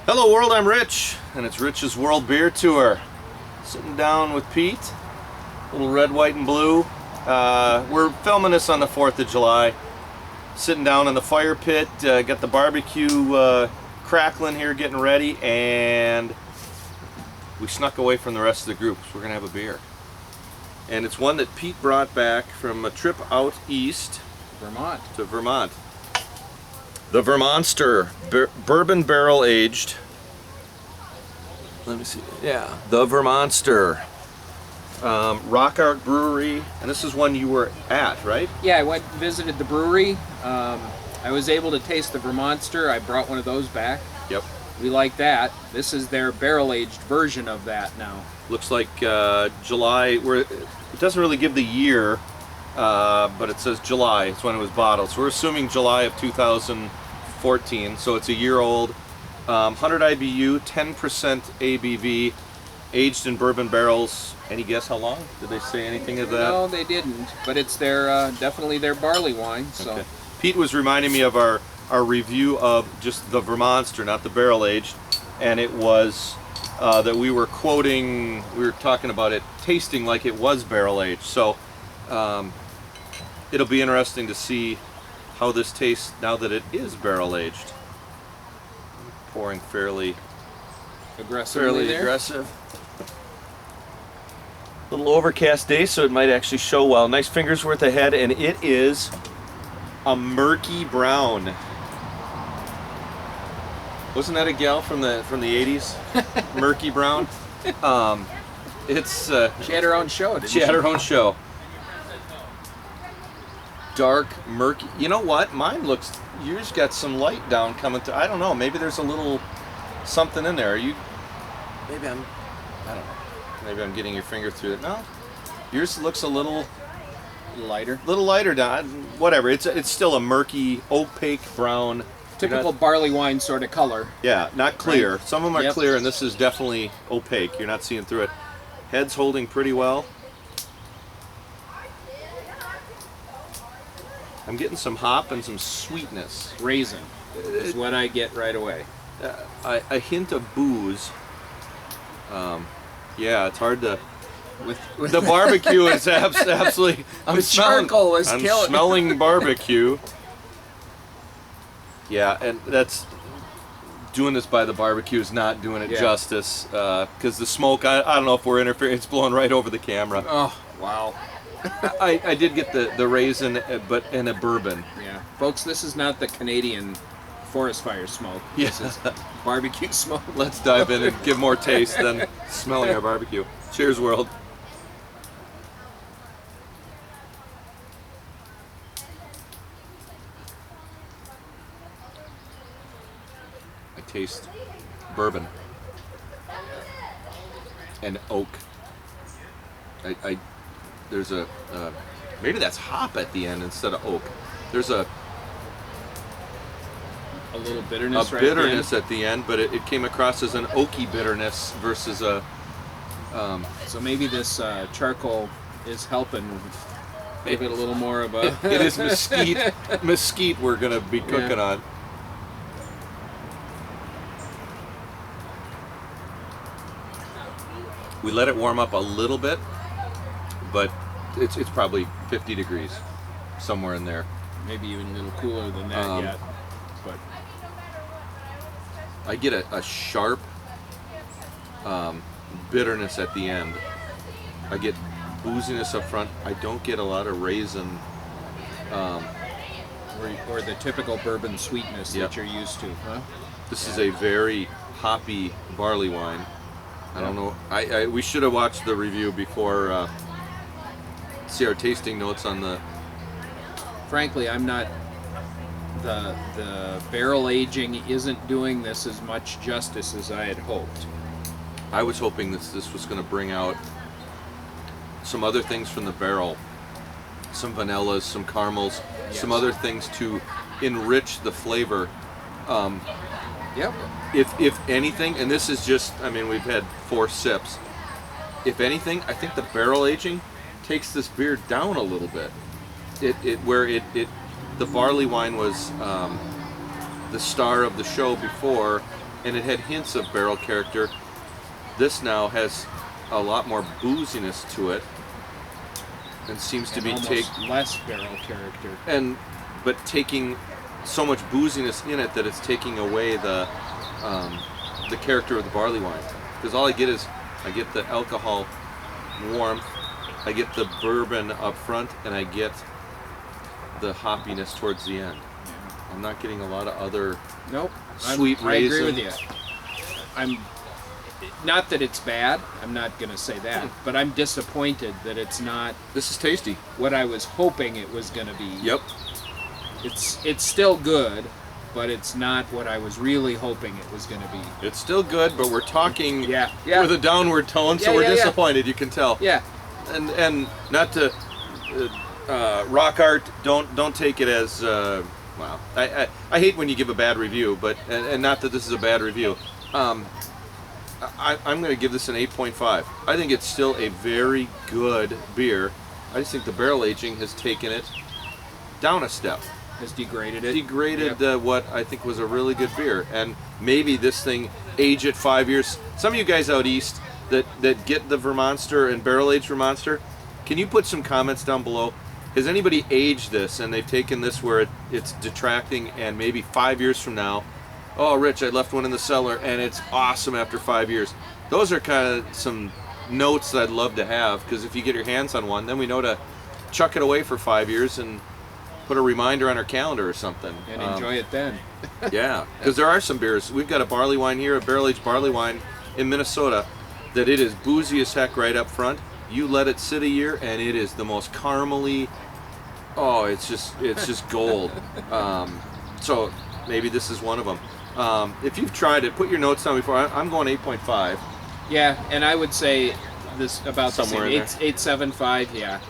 Hello world, I'm Rich, and it's Rich's World Beer Tour. Sitting down with Pete, little red, white, and blue. We're filming this on the 4th of July. Sitting down in the fire pit, got the barbecue crackling here, getting ready, and we snuck away from the rest of the group, so we're gonna have a beer. And it's one that Pete brought back from a trip out east. Vermont. To Vermont. The Vermonster, bourbon barrel aged. Let me see. Yeah, the Vermonster. Rock Art Brewery, and this is one you were at, right? Yeah, I went and visited the brewery. I was able to taste the Vermonster. I brought one of those back. Yep. We like that. This is their barrel-aged version of that now. Looks like July. It doesn't really give the year, but it says July. It's when it was bottled. So we're assuming July of 2014. So it's a year old. 100 IBU, 10% ABV, aged in bourbon barrels. Any guess how long? Did they say anything of that? No, they didn't. But it's their definitely their barley wine. So. Okay. Pete was reminding me of our review of just the Vermonster, not the barrel aged, and it was that we were quoting. We were talking about it tasting like it was barrel aged. So it'll be interesting to see how this tastes now that it is barrel aged. Pouring fairly Aggressively aggressive. Little overcast day, so it might actually show well. Nice fingers worth ahead, and it is a murky brown. Wasn't that a gal from the 80s? Murky brown. It's she had her own show. Didn't she? She had her own show. Dark, murky. You know what? Mine looks. Yours got some light down coming through. I don't know. Maybe there's a little something in there. Are you? Maybe I'm. I don't know. Maybe I'm getting your finger through it. No. Yours looks a little lighter. Little lighter down. Whatever. It's still a murky, opaque brown. Typical barley wine sort of color. Yeah, not clear. Right. Some of them are clear, and this is definitely opaque. You're not seeing through it. Head's holding pretty well. I'm getting some hop and some sweetness. Raisin is what I get right away. A hint of booze. Yeah, it's hard to. With the barbecue is absolutely. I'm smelling. Charcoal is I'm killing. smelling barbecue. Yeah, and that's doing this by the barbecue is not doing it justice because the smoke. I don't know if we're interfering. It's blowing right over the camera. Oh wow. I did get the raisin, but in a bourbon. Yeah, folks, this is not the Canadian forest fire smoke. Yeah. This is barbecue smoke. Let's dive in and give more taste than smelling our barbecue. Cheers, world. I taste bourbon and oak. There's a maybe that's hop at the end instead of oak. There's a little bitterness. Bitterness at the end, but it came across as an oaky bitterness versus a. So maybe this charcoal is helping give it a little more of a. It is mesquite. Mesquite we're gonna be cooking on. We let it warm up a little bit, but it's probably 50 degrees, somewhere in there. Maybe even a little cooler than that yet. But I get a sharp bitterness at the end. I get booziness up front. I don't get a lot of raisin. Or the typical bourbon sweetness that you're used to, huh? This is a very hoppy barley wine. I don't know. We should have watched the review before. See our tasting notes on the. Frankly, I'm not. The barrel aging isn't doing this as much justice as I had hoped. I was hoping this was going to bring out some other things from the barrel, some vanillas, some caramels, some other things to enrich the flavor. Yep. If anything, and this is just, I mean, we've had 4 sips. If anything, I think the barrel aging takes this beer down a little bit. The barley wine was the star of the show before. and it had hints of barrel character. This now has a lot more booziness to it, and seems to be less barrel character. But taking so much booziness in it that it's taking away the character of the barley wine. Because all I get is the alcohol warmth, I get the bourbon up front, and I get the hoppiness towards the end. I'm not getting a lot of other sweet raisins. I agree with you. I'm not that it's bad. I'm not going to say that, but I'm disappointed that it's not. This is tasty. What I was hoping it was going to be. Yep. It's still good, but it's not what I was really hoping it was going to be. It's still good, but we're talking yeah. with a downward tone, so we're disappointed. You can tell. Yeah. And not to rock art. Don't take it as wow. I hate when you give a bad review, but and not that this is a bad review. I'm going to give this an 8.5. I think it's still a very good beer. I just think the barrel aging has taken it down a step. Has degraded it. What I think was a really good beer. And maybe this thing, age it 5 years. Some of you guys out east that get the Vermonster and barrel-aged Vermonster, can you put some comments down below? Has anybody aged this and they've taken this where it's detracting, and maybe 5 years from now, oh, Rich, I left one in the cellar and it's awesome after 5 years. Those are kind of some notes that I'd love to have, because if you get your hands on one, then we know to chuck it away for 5 years and put a reminder on our calendar or something. And enjoy it then. Yeah, because there are some beers. We've got a barley wine here, a barrel-aged barley wine in Minnesota, that it is boozy as heck right up front. You let it sit a year and it is the most caramely, oh, it's just gold. So maybe this is one of them. If you've tried it, put your notes down before. I'm going 8.5. Yeah, and I would say this about somewhere the same. 8.75, yeah.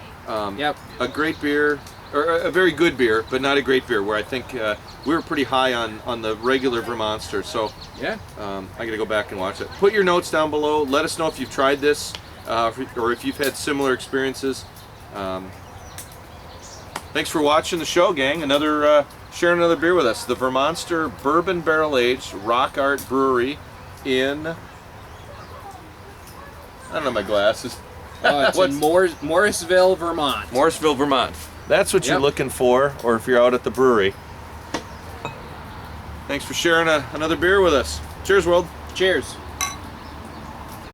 Yep. A great beer, or a very good beer, but not a great beer, where I think we were pretty high on the regular Vermonster. So yeah, I gotta go back and watch it. Put your notes down below. Let us know if you've tried this, or if you've had similar experiences. Thanks for watching the show, gang. Sharing another beer with us. The Vermonster Bourbon Barrel Aged Rock Art Brewery in, I don't know my glasses. It's in Morrisville, Vermont. Morrisville, Vermont. That's what you're looking for, or if you're out at the brewery. Thanks for sharing another beer with us. Cheers, world. Cheers.